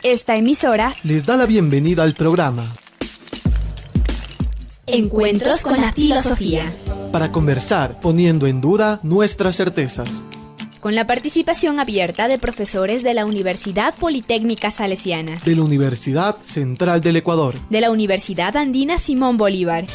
Esta emisora les da la bienvenida al programa Encuentros con la Filosofía, para conversar poniendo en duda nuestras certezas, con la participación abierta de profesores de la Universidad Politécnica Salesiana, de la Universidad Central del Ecuador, de la Universidad Andina Simón Bolívar.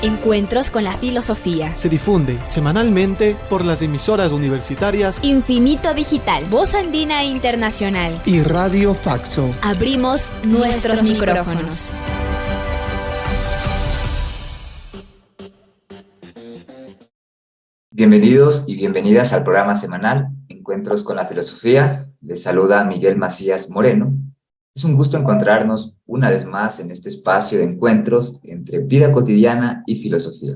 Encuentros con la Filosofía. Se difunde semanalmente por las emisoras universitarias Infinito Digital, Voz Andina Internacional y Radio Faxo. Abrimos nuestros micrófonos. Bienvenidos y bienvenidas al programa semanal Encuentros con la Filosofía. Les saluda Miguel Macías Moreno. Es un gusto encontrarnos una vez más en este espacio de encuentros entre vida cotidiana y filosofía.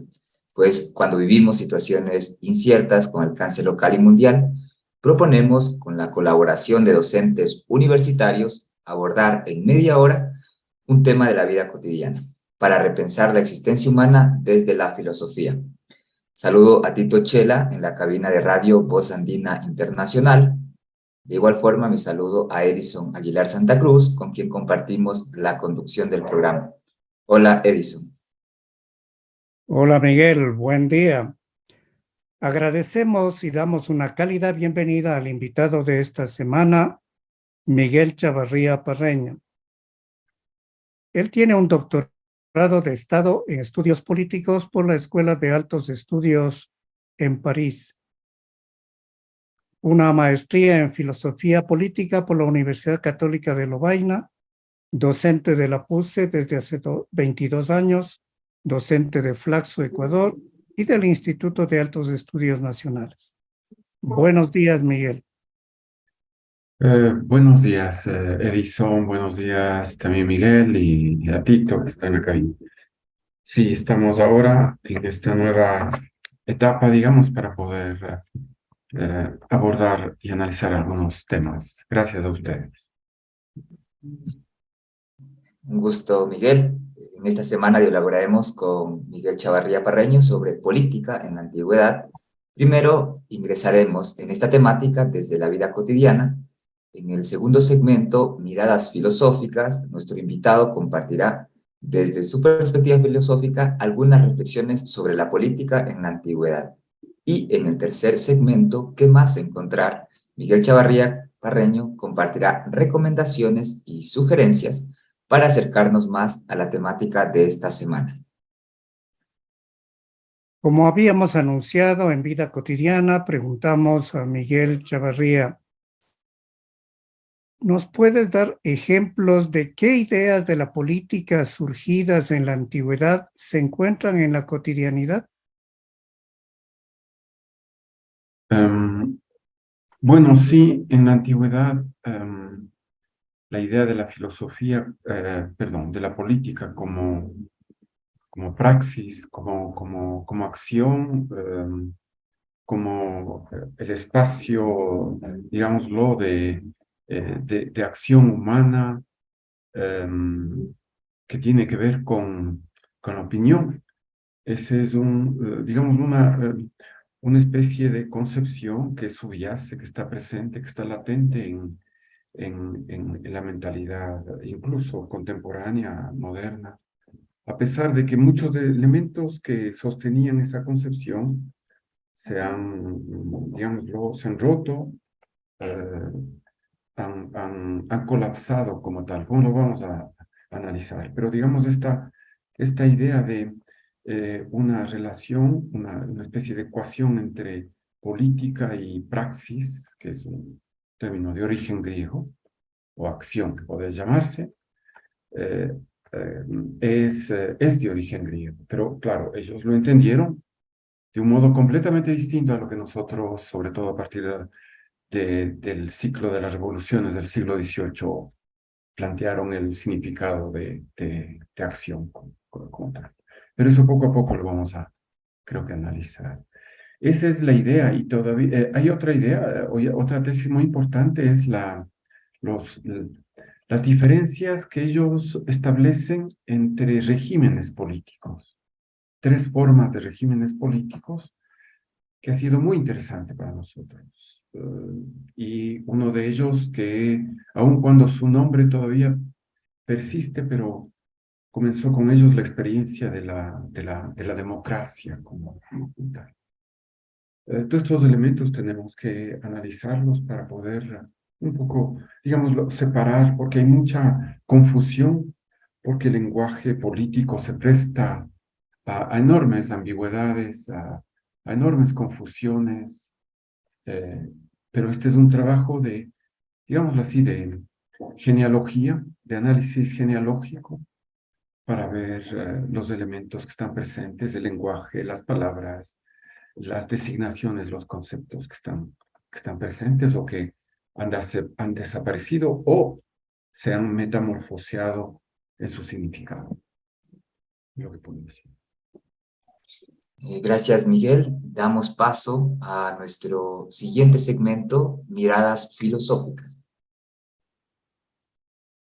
Pues cuando vivimos situaciones inciertas con alcance local y mundial, proponemos con la colaboración de docentes universitarios abordar en media hora un tema de la vida cotidiana para repensar la existencia humana desde la filosofía. Saludo a Tito Chela en la cabina de radio Voz Andina Internacional. De igual forma, mi saludo a Edison Aguilar Santa Cruz, con quien compartimos la conducción del programa. Hola, Edison. Hola, Miguel. Buen día. Agradecemos y damos una cálida bienvenida al invitado de esta semana, Miguel Chavarría Parreño. Él tiene un doctorado de Estado en Estudios Políticos por la Escuela de Altos Estudios en París, una maestría en Filosofía Política por la Universidad Católica de Lovaina, docente de la PUCE desde hace 22 años, docente de Flaxo, Ecuador, y del Instituto de Altos Estudios Nacionales. Buenos días, Miguel. Buenos días, Edison. Buenos días también, Miguel, y a Tito, que están acá. Sí, estamos ahora en esta nueva etapa, digamos, para poder abordar y analizar algunos temas. Gracias a ustedes. Un gusto, Miguel. En esta semana dialogaremos con Miguel Chavarría Parreño sobre política en la antigüedad. Primero ingresaremos en esta temática desde la vida cotidiana. En el segundo segmento, Miradas Filosóficas, nuestro invitado compartirá desde su perspectiva filosófica algunas reflexiones sobre la política en la antigüedad. Y en el tercer segmento, ¿Qué más encontrar?, Miguel Chavarría Parreño compartirá recomendaciones y sugerencias para acercarnos más a la temática de esta semana. Como habíamos anunciado en Vida Cotidiana, preguntamos a Miguel Chavarría, ¿nos puedes dar ejemplos de qué ideas de la política surgidas en la antigüedad se encuentran en la cotidianidad? Bueno, sí, en la antigüedad la idea de la filosofía, de la política como praxis, como acción, como el espacio, digámoslo, de acción humana que tiene que ver con la opinión. Ese es digamos, una especie de concepción que subyace, que está presente, que está latente en la mentalidad, incluso contemporánea, moderna, a pesar de que muchos de elementos que sostenían esa concepción digámoslo, se han roto, han colapsado como tal. ¿Cómo lo vamos a analizar? Pero digamos esta idea de una relación, una especie de ecuación entre política y praxis, que es un término de origen griego, o acción que podría llamarse, es de origen griego. Pero claro, ellos lo entendieron de un modo completamente distinto a lo que nosotros, sobre todo a partir del ciclo de las revoluciones del siglo XVIII, plantearon el significado de acción como tal. Pero eso poco a poco lo vamos a, creo que, analizar. Esa es la idea, y todavía hay otra idea, otra tesis muy importante, es las diferencias que ellos establecen entre regímenes políticos. 3 formas de regímenes políticos que ha sido muy interesante para nosotros. y uno de ellos que, aun cuando su nombre todavía persiste, pero comenzó con ellos la experiencia de la democracia como tal. Todos estos elementos tenemos que analizarlos para poder un poco, digámoslo, separar, porque hay mucha confusión, porque el lenguaje político se presta a enormes ambigüedades, a enormes confusiones, pero este es un trabajo de, digámoslo así, de genealogía, de análisis genealógico, para ver los elementos que están presentes, el lenguaje, las palabras, las designaciones, los conceptos que están presentes o que han desaparecido o se han metamorfoseado en su significado. Lo que podemos decir. Gracias, Miguel. Damos paso a nuestro siguiente segmento, Miradas Filosóficas.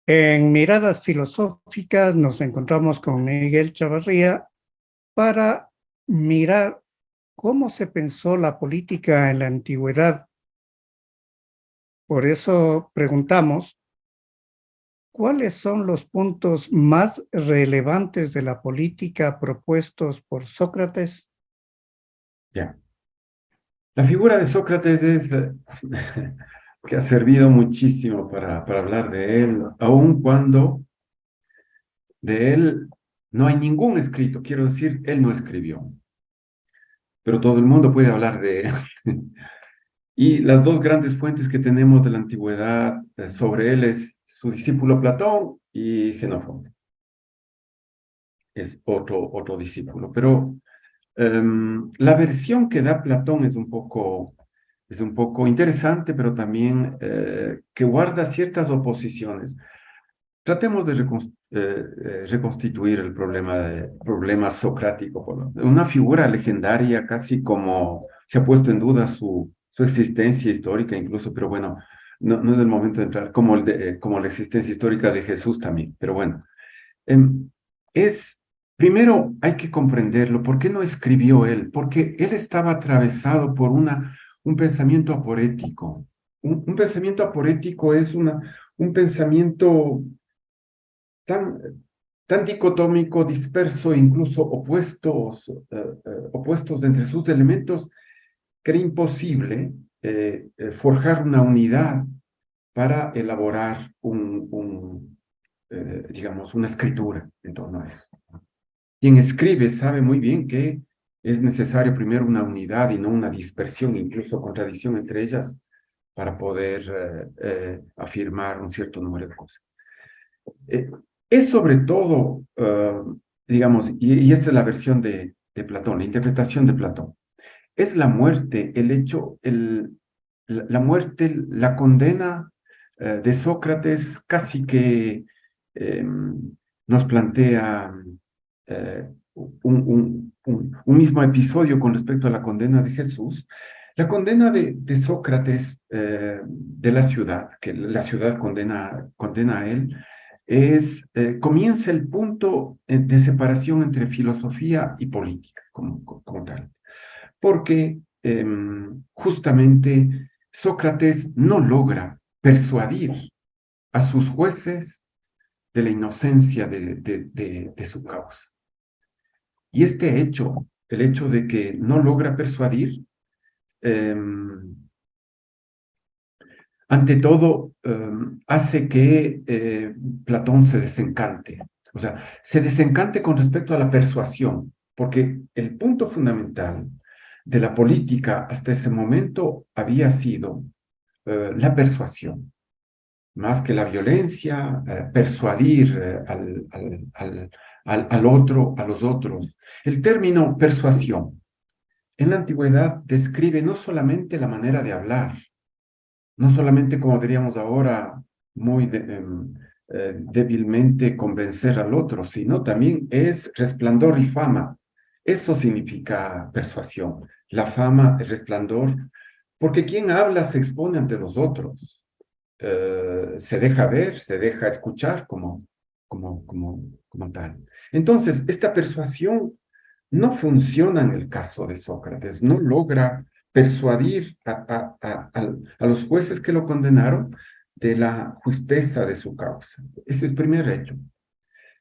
En Miradas Filosóficas nos encontramos con Miguel Chavarría para mirar cómo se pensó la política en la antigüedad. Por eso preguntamos, ¿cuáles son los puntos más relevantes de la política propuestos por Sócrates? Ya. La figura de Sócrates es que ha servido muchísimo para hablar de él, aun cuando de él no hay ningún escrito, quiero decir, él no escribió, pero todo el mundo puede hablar de él. Y las dos grandes fuentes que tenemos de la antigüedad sobre él es su discípulo Platón y Xenofón. Es otro discípulo, pero la versión que da Platón es un poco interesante, pero también que guarda ciertas oposiciones. Tratemos de reconstituir el problema socrático. Una figura legendaria, casi como se ha puesto en duda su existencia histórica incluso, pero bueno, no es el momento de entrar, como la existencia histórica de Jesús también, pero bueno. Primero hay que comprenderlo. ¿Por qué no escribió él? Porque él estaba atravesado por un pensamiento aporético. Un pensamiento aporético es un pensamiento tan dicotómico, disperso, incluso opuestos entre sus elementos, que era imposible forjar una unidad para elaborar digamos, una escritura en torno a eso. Quien escribe sabe muy bien que es necesario primero una unidad y no una dispersión, incluso contradicción entre ellas, para poder afirmar un cierto número de cosas. Es sobre todo, digamos, y esta es la versión de Platón, la interpretación de Platón, es la muerte, el hecho, la muerte, la condena de Sócrates casi que nos plantea un mismo episodio con respecto a la condena de Jesús. La condena de Sócrates de la ciudad, que la ciudad condena a él, comienza el punto de separación entre filosofía y política como tal. Porque justamente Sócrates no logra persuadir a sus jueces de la inocencia de su causa. Y este hecho, el hecho de que no logra persuadir, ante todo, hace que Platón se desencante. O sea, se desencante con respecto a la persuasión, porque el punto fundamental de la política hasta ese momento había sido la persuasión. Más que la violencia, persuadir al otro, a los otros. El término persuasión en la antigüedad describe no solamente la manera de hablar, no solamente, como diríamos ahora, muy débilmente convencer al otro, sino también es resplandor y fama. Eso significa persuasión. La fama, el resplandor, porque quien habla se expone ante los otros. Se deja ver, se deja escuchar como tal. Entonces, esta persuasión no funciona en el caso de Sócrates, no logra persuadir a los jueces que lo condenaron de la justeza de su causa. Ese es el primer hecho.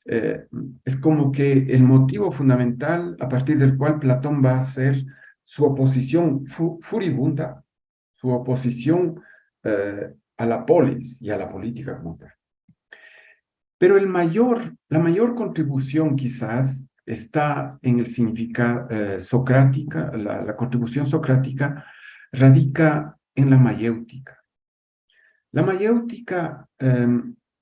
Es como que el motivo fundamental a partir del cual Platón va a hacer su oposición furibunda, su oposición a la polis y a la política como tal. Pero la mayor contribución quizás está en el significado socrática, la contribución socrática radica en la mayéutica. La mayéutica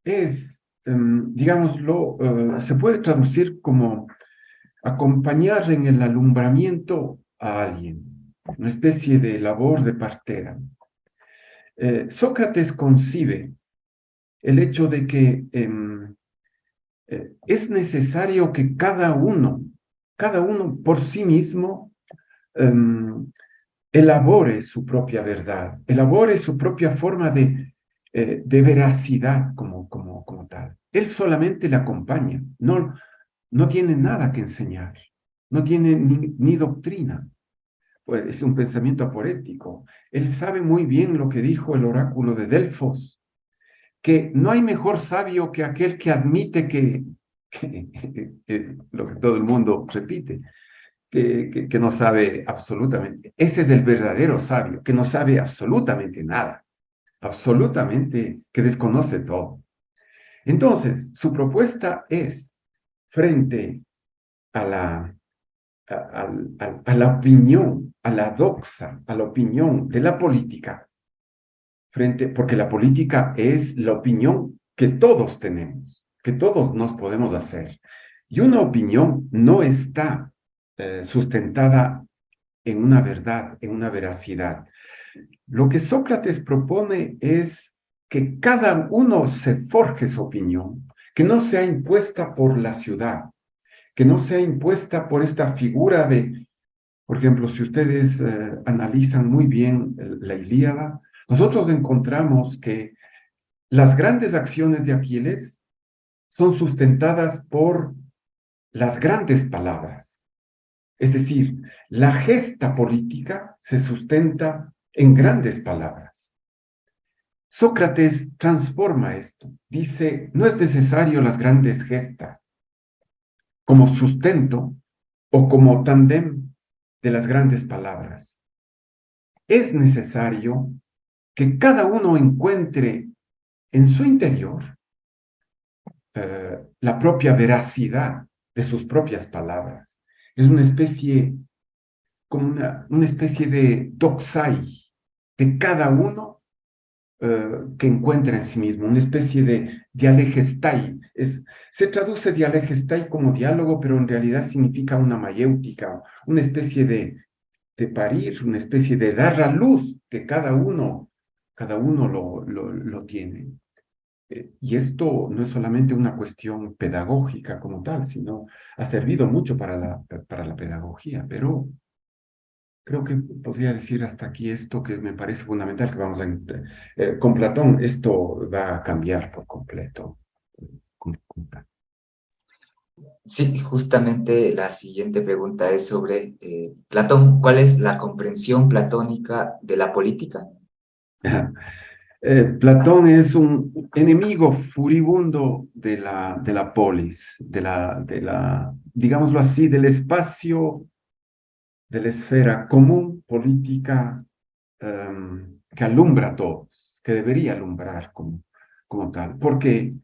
es, digámoslo, se puede traducir como acompañar en el alumbramiento a alguien, una especie de labor de partera. Sócrates concibe el hecho de que es necesario que cada uno por sí mismo elabore su propia verdad, elabore su propia forma de veracidad como tal. Él solamente le acompaña, no tiene nada que enseñar, no tiene ni doctrina. Pues es un pensamiento aporético. Él sabe muy bien lo que dijo el oráculo de Delfos, que no hay mejor sabio que aquel que admite que lo que todo el mundo repite, que no sabe absolutamente. Ese es el verdadero sabio, que no sabe absolutamente nada, absolutamente, que desconoce todo. Entonces, su propuesta es, frente a la opinión, a la doxa, a la opinión de la política, porque la política es la opinión que todos tenemos, que todos nos podemos hacer. Y una opinión no está sustentada en una verdad, en una veracidad. Lo que Sócrates propone es que cada uno se forje su opinión, que no sea impuesta por la ciudad, que no sea impuesta por esta figura de, por ejemplo, si ustedes analizan muy bien la Ilíada, nosotros encontramos que las grandes acciones de Aquiles son sustentadas por las grandes palabras. Es decir, la gesta política se sustenta en grandes palabras. Sócrates transforma esto. Dice, no es necesario las grandes gestas como sustento o como tándem de las grandes palabras. Es necesario que cada uno encuentre en su interior la propia veracidad de sus propias palabras. Es una especie, como una especie de doxai de cada uno que encuentra en sí mismo, una especie de dialegestai. Se traduce dialegestai como diálogo, pero en realidad significa una mayéutica, una especie de parir, una especie de dar a luz que cada uno lo tiene. Y esto no es solamente una cuestión pedagógica como tal, sino ha servido mucho para la pedagogía, pero creo que podría decir hasta aquí esto que me parece fundamental, que vamos con Platón esto va a cambiar por completo. Sí, justamente la siguiente pregunta es sobre Platón. ¿Cuál es la comprensión platónica de la política? Platón es un enemigo furibundo de la polis, digámoslo así, del espacio, de la esfera común política que alumbra a todos, que debería alumbrar como tal. Porque,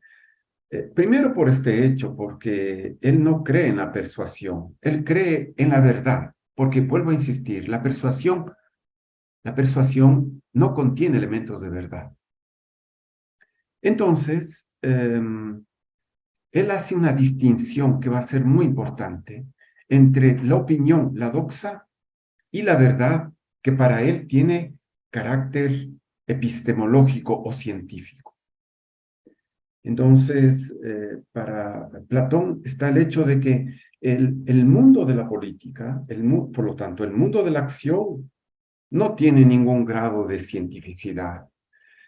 primero por este hecho, porque él no cree en la persuasión, él cree en la verdad, porque vuelvo a insistir, la persuasión no contiene elementos de verdad. Entonces, él hace una distinción que va a ser muy importante entre la opinión, la doxa, y la verdad que para él tiene carácter epistemológico o científico. Entonces, para Platón está el hecho de que el mundo de la política, por lo tanto, el mundo de la acción, no tiene ningún grado de cientificidad.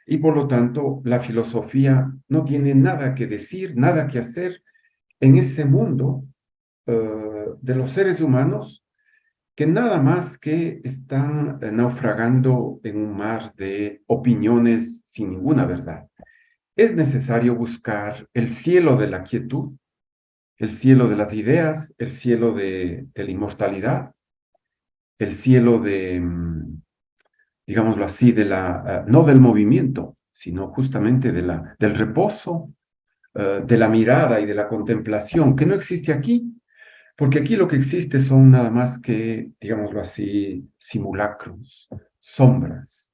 Y por lo tanto, la filosofía no tiene nada que decir, nada que hacer en ese mundo de los seres humanos que nada más que están naufragando en un mar de opiniones sin ninguna verdad. Es necesario buscar el cielo de la quietud, el cielo de las ideas, el cielo de la inmortalidad, el cielo de, digámoslo así, no del movimiento, sino justamente del reposo, de la mirada y de la contemplación, que no existe aquí, porque aquí lo que existe son nada más que, digámoslo así, simulacros, sombras.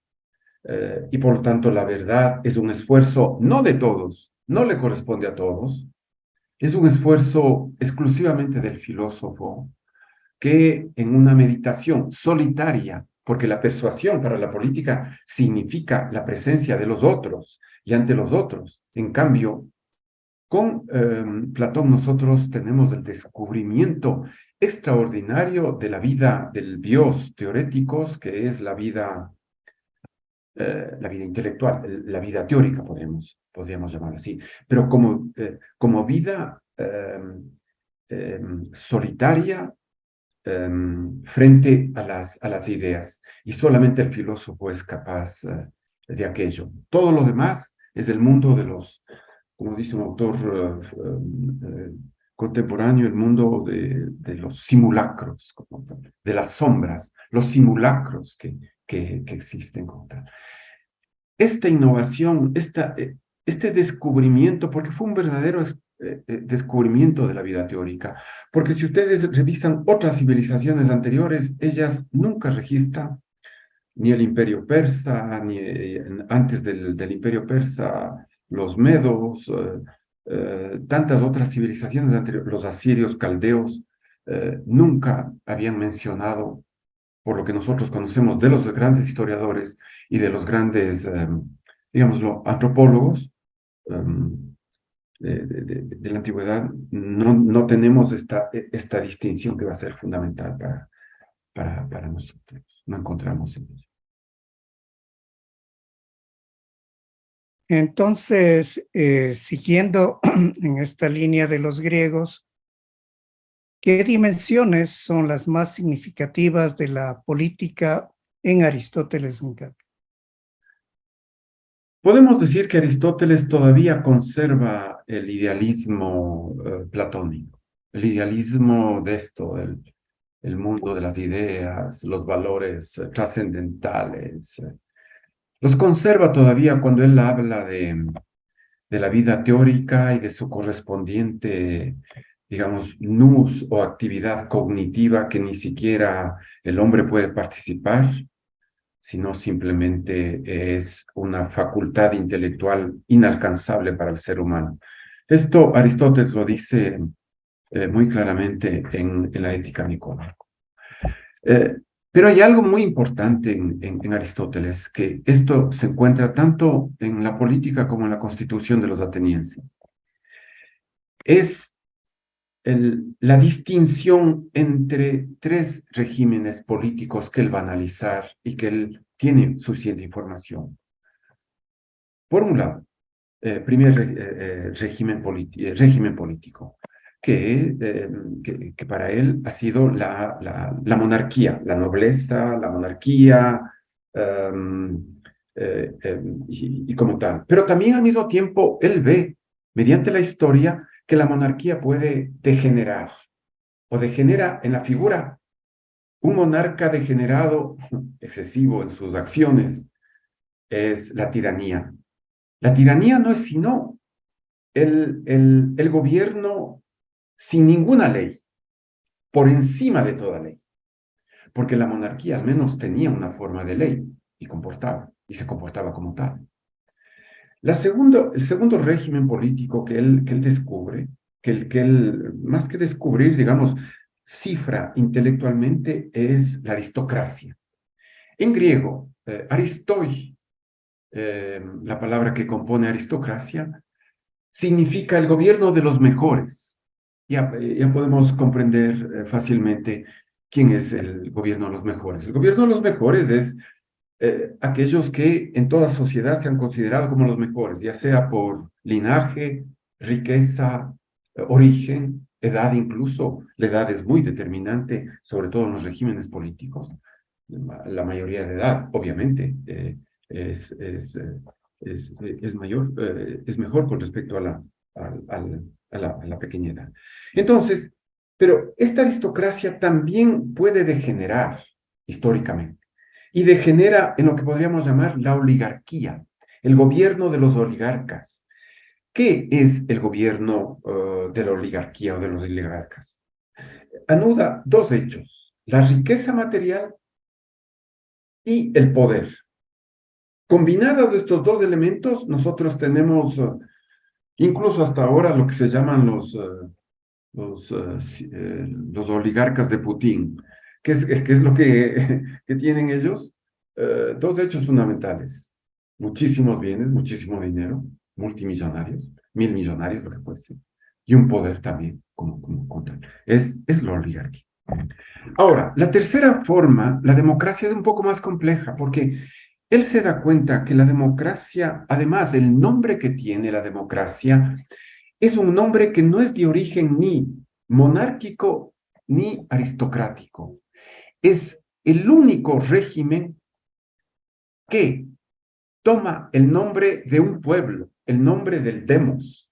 Y por lo tanto la verdad es un esfuerzo no de todos, no le corresponde a todos, es un esfuerzo exclusivamente del filósofo que en una meditación solitaria, porque la persuasión para la política significa la presencia de los otros y ante los otros. En cambio, con Platón nosotros tenemos el descubrimiento extraordinario de la vida del bios teoréticos, que es la vida intelectual, la vida teórica, podríamos llamarla así, pero como vida solitaria frente a las ideas. Y solamente el filósofo es capaz de aquello. Todo lo demás es el mundo de los, como dice un autor contemporáneo, el mundo de los simulacros, de las sombras, los simulacros que existen como tal. Esta innovación, este descubrimiento, porque fue un verdadero descubrimiento de la vida teórica, porque si ustedes revisan otras civilizaciones anteriores, ellas nunca registran ni el imperio persa, ni antes del imperio persa, los medos, tantas otras civilizaciones anteriores, los asirios, caldeos, nunca habían mencionado, por lo que nosotros conocemos de los grandes historiadores y de los grandes, digámoslo, antropólogos de la antigüedad, no tenemos esta distinción que va a ser fundamental para nosotros. No encontramos en ello. Entonces, siguiendo en esta línea de los griegos, ¿qué dimensiones son las más significativas de la política en Aristóteles en cambio? Podemos decir que Aristóteles todavía conserva el idealismo platónico, el idealismo de esto, el mundo de las ideas, los valores trascendentales. Los conserva todavía cuando él habla de la vida teórica y de su correspondiente, digamos, nous o actividad cognitiva que ni siquiera el hombre puede participar, sino simplemente es una facultad intelectual inalcanzable para el ser humano. Esto Aristóteles lo dice muy claramente en la Ética Nicómaco. Pero hay algo muy importante en Aristóteles, que esto se encuentra tanto en la política como en la constitución de los atenienses. Es la distinción entre tres regímenes políticos que él va a analizar y que él tiene suficiente información. Por un lado, primer régimen político, que para él ha sido la monarquía, la nobleza, la monarquía, y como tal. Pero también al mismo tiempo él ve, mediante la historia, que la monarquía puede degenerar, o degenera en la figura. Un monarca degenerado, excesivo en sus acciones, es la tiranía. La tiranía no es sino el gobierno sin ninguna ley, por encima de toda ley. Porque la monarquía al menos tenía una forma de ley y se comportaba como tal. El segundo régimen político que él descubre, que él, más que descubrir, digamos, cifra intelectualmente, es la aristocracia. En griego, aristoi, la palabra que compone aristocracia, significa el gobierno de los mejores. Ya podemos comprender fácilmente quién es el gobierno de los mejores. El gobierno de los mejores es aquellos que en toda sociedad se han considerado como los mejores, ya sea por linaje, riqueza, origen, edad incluso, la edad es muy determinante, sobre todo en los regímenes políticos. La mayoría de edad, obviamente, es, es, eh, es mejor con respecto a la pequeña edad. Entonces, pero esta aristocracia también puede degenerar históricamente y degenera en lo que podríamos llamar la oligarquía, el gobierno de los oligarcas. ¿Qué es el gobierno de la oligarquía o de los oligarcas? Anuda dos hechos: la riqueza material y el poder. Combinados estos dos elementos, nosotros tenemos incluso hasta ahora lo que se llaman los oligarcas de Putin. ¿Qué es lo que tienen ellos? Dos hechos fundamentales: muchísimos bienes, muchísimo dinero, multimillonarios, 1000 millonarios, lo que puede ser, y un poder también como tal. Es la oligarquía. Ahora, la tercera forma, la democracia, es un poco más compleja, porque él se da cuenta que la democracia, además, el nombre que tiene la democracia, es un nombre que no es de origen ni monárquico ni aristocrático. Es el único régimen que toma el nombre de un pueblo, el nombre del demos.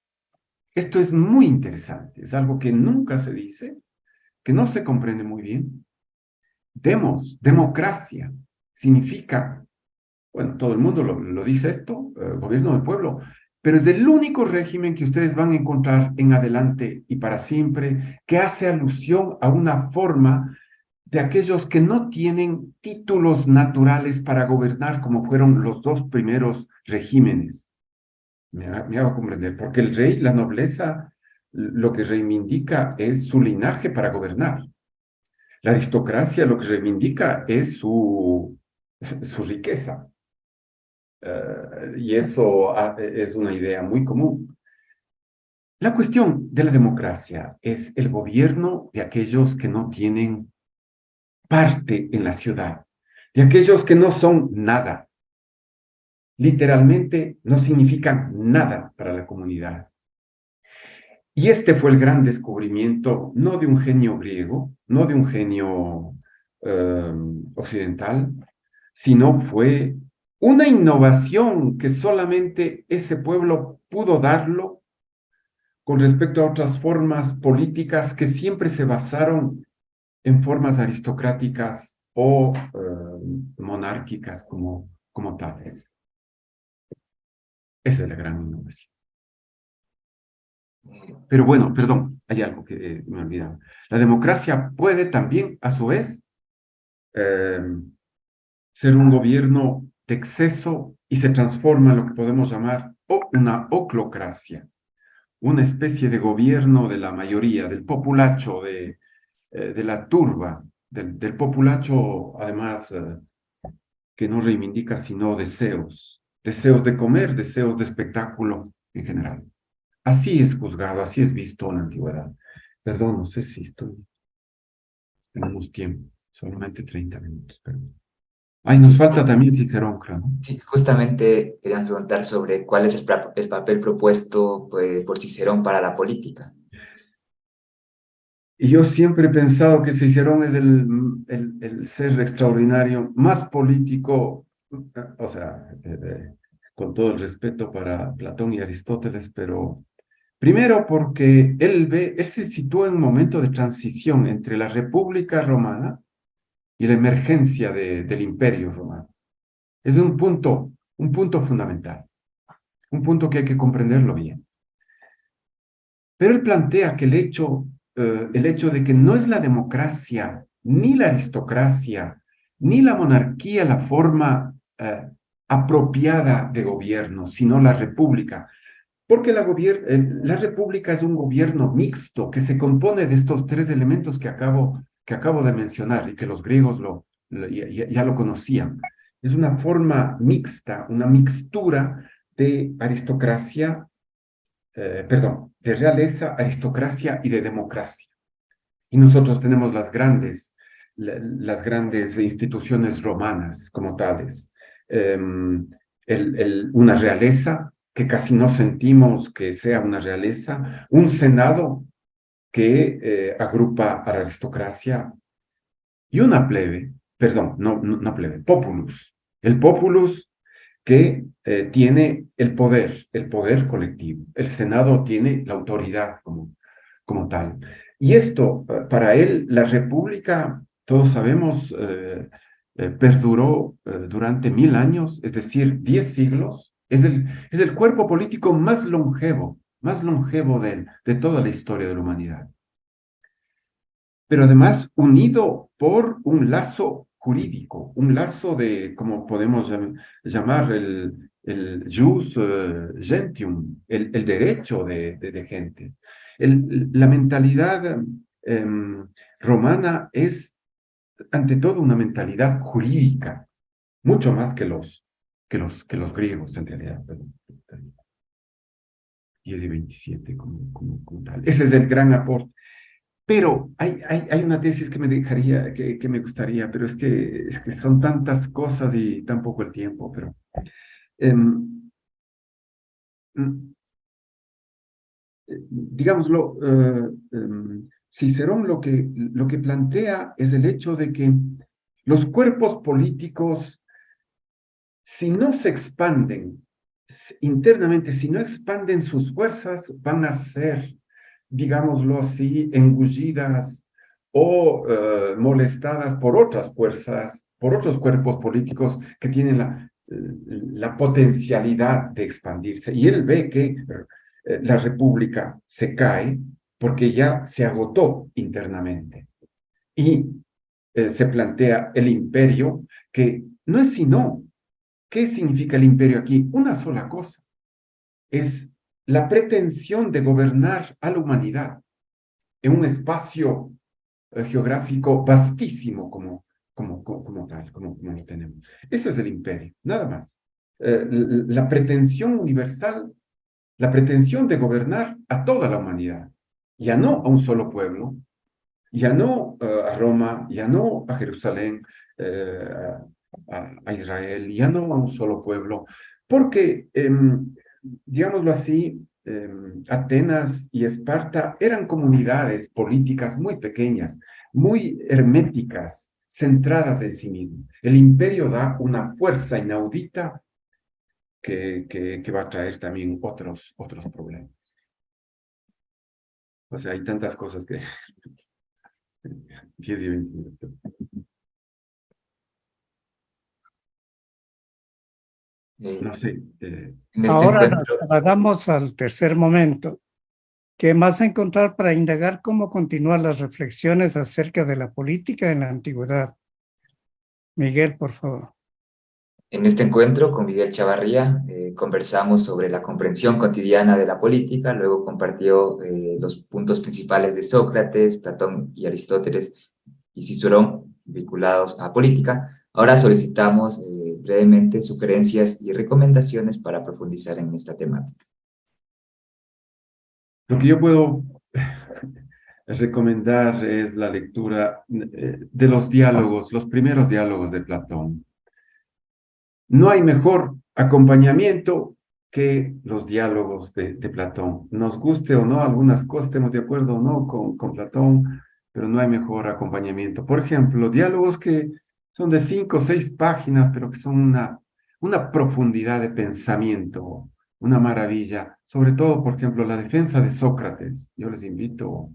Esto es muy interesante, es algo que nunca se dice, que no se comprende muy bien. Demos, democracia, significa, bueno, todo el mundo lo dice esto, gobierno del pueblo, pero es el único régimen que ustedes van a encontrar en adelante y para siempre que hace alusión a una forma de aquellos que no tienen títulos naturales para gobernar, como fueron los dos primeros regímenes. Me hago comprender, porque el rey, la nobleza, lo que reivindica es su linaje para gobernar. La aristocracia lo que reivindica es su riqueza. Y eso es una idea muy común. La cuestión de la democracia es el gobierno de aquellos que no tienen parte en la ciudad, de aquellos que no son nada. Literalmente no significan nada para la comunidad. Y este fue el gran descubrimiento, no de un genio griego, no de un genio occidental, sino fue una innovación que solamente ese pueblo pudo darlo con respecto a otras formas políticas que siempre se basaron en formas aristocráticas o monárquicas como tales. Esa es la gran innovación. Pero bueno, perdón, hay algo que me he olvidado. La democracia puede también, a su vez, ser un gobierno de exceso y se transforma en lo que podemos llamar una oclocracia, una especie de gobierno de la mayoría, del populacho, de la turba, del populacho, además, que no reivindica sino deseos de comer, deseos de espectáculo en general. Así es juzgado, así es visto en la antigüedad. Perdón, no sé si tenemos tiempo, solamente 30 minutos, perdón. Ay, nos falta también Cicerón, creo, ¿no? Sí, justamente queríamos preguntar sobre cuál es el papel propuesto por Cicerón para la política. Y yo siempre he pensado que Cicerón es el ser extraordinario, más político, o sea, con todo el respeto para Platón y Aristóteles, pero primero porque él se sitúa en un momento de transición entre la República Romana y la emergencia del Imperio Romano. Es un punto fundamental, un punto que hay que comprenderlo bien. Pero él plantea que el hecho de que no es la democracia, ni la aristocracia, ni la monarquía la forma apropiada de gobierno, sino la república. Porque la república es un gobierno mixto que se compone de estos tres elementos que acabo de mencionar y que los griegos ya lo conocían. Es una forma mixta, una mixtura de aristocracia, de realeza, aristocracia y de democracia. Y nosotros tenemos las grandes instituciones romanas como tales. Una realeza que casi no sentimos que sea una realeza, un senado que agrupa a la aristocracia y una plebe, perdón, no plebe, populus. El populus que tiene el poder colectivo. El Senado tiene la autoridad como tal. Y esto, para él, la República, todos sabemos, perduró durante 1000 años, es decir, 10 siglos. Es el cuerpo político más longevo de toda la historia de la humanidad. Pero además unido por un lazo jurídico, un lazo de, como podemos llamar, el jus gentium, el derecho de gente. La mentalidad romana es, ante todo, una mentalidad jurídica, mucho más que los griegos, en realidad. 10 y 27 como tal. Ese es el gran aporte. Pero hay una tesis que me gustaría, pero es que son tantas cosas y tan poco el tiempo, pero digámoslo, Cicerón lo que plantea es el hecho de que los cuerpos políticos, si no se expanden internamente, si no expanden sus fuerzas, van a ser, digámoslo así, engullidas o molestadas por otras fuerzas, por otros cuerpos políticos que tienen la potencialidad de expandirse. Y él ve que la república se cae porque ya se agotó internamente. Y se plantea el imperio, que no es sino, ¿qué significa el imperio aquí? Una sola cosa. Es la pretensión de gobernar a la humanidad en un espacio geográfico vastísimo como tal, como lo tenemos. Eso es el imperio, nada más. La pretensión universal, la pretensión de gobernar a toda la humanidad, ya no a un solo pueblo, ya no a Roma, ya no a Jerusalén, a Israel, ya no a un solo pueblo, porque, digámoslo así, Atenas y Esparta eran comunidades políticas muy pequeñas, muy herméticas, centradas en sí mismas. El imperio da una fuerza inaudita que va a traer también otros problemas. O sea, hay tantas cosas que... 10 y 20 minutos. No sé. En este Ahora nos encuentro, trasladamos al tercer momento, que más encontrar para indagar cómo continuar las reflexiones acerca de la política en la antigüedad. Miguel, por favor. en este encuentro con Miguel Chavarría conversamos sobre la comprensión cotidiana de la política, luego compartió los puntos principales de Sócrates, Platón y Aristóteles y Cicerón vinculados a política. Ahora solicitamos brevemente sugerencias y recomendaciones para profundizar en esta temática. Lo que yo puedo recomendar es la lectura de los diálogos, los primeros diálogos de Platón. No hay mejor acompañamiento que los diálogos de Platón. Nos guste o no algunas cosas, estemos de acuerdo o no con Platón, pero no hay mejor acompañamiento. Por ejemplo, diálogos que son de 5 o 6 páginas, pero que son una profundidad de pensamiento, una maravilla. Sobre todo, por ejemplo, la defensa de Sócrates. Yo les invito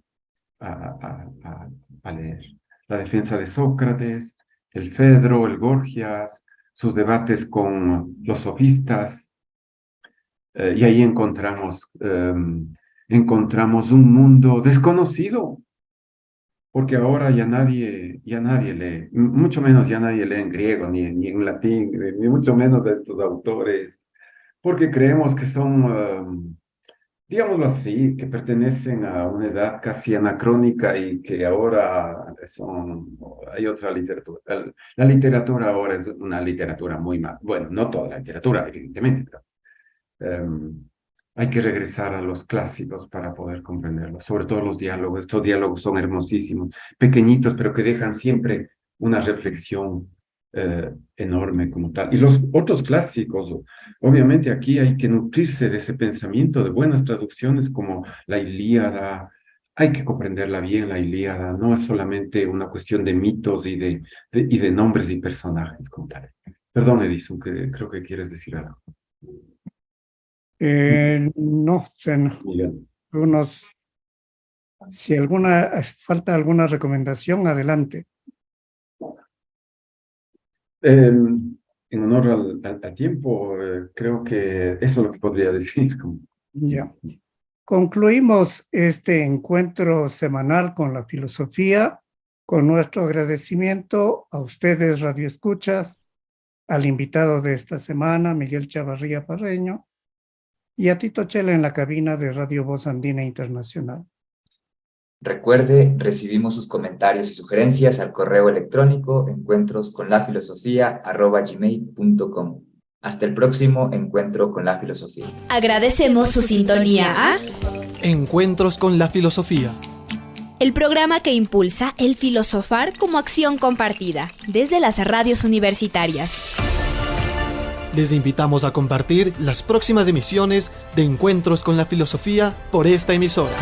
a leer. La defensa de Sócrates, el Fedro, el Gorgias, sus debates con los sofistas, y ahí encontramos un mundo desconocido, porque ahora ya nadie lee, mucho menos ya nadie lee en griego, ni en latín, ni mucho menos de estos autores, porque creemos que son, digámoslo así, que pertenecen a una edad casi anacrónica y que ahora hay otra literatura. La literatura ahora es una literatura muy más, bueno, no toda la literatura, evidentemente, pero hay que regresar a los clásicos para poder comprenderlos, sobre todo los diálogos. Estos diálogos son hermosísimos, pequeñitos, pero que dejan siempre una reflexión enorme como tal. Y los otros clásicos, obviamente aquí hay que nutrirse de ese pensamiento, de buenas traducciones como la Ilíada, hay que comprenderla bien, la Ilíada. No es solamente una cuestión de mitos y de nombres y personajes como tal. Perdón, Edison, que creo que quieres decir algo. No, Miguel. si falta alguna recomendación, adelante. En honor al tiempo, creo que eso es lo que podría decir. Ya. Concluimos este encuentro semanal con la filosofía, con nuestro agradecimiento a ustedes, radioescuchas, al invitado de esta semana, Miguel Chavarría Parreño, y a Tito Chela en la cabina de Radio Voz Andina Internacional. Recuerde, recibimos sus comentarios y sugerencias al correo electrónico encuentrosconlafilosofía@gmail.com. Hasta el próximo encuentro con la filosofía. Agradecemos su sintonía a Encuentros con la filosofía. el programa que impulsa el filosofar como acción compartida desde las radios universitarias. Les invitamos a compartir las próximas emisiones de Encuentros con la filosofía por esta emisora.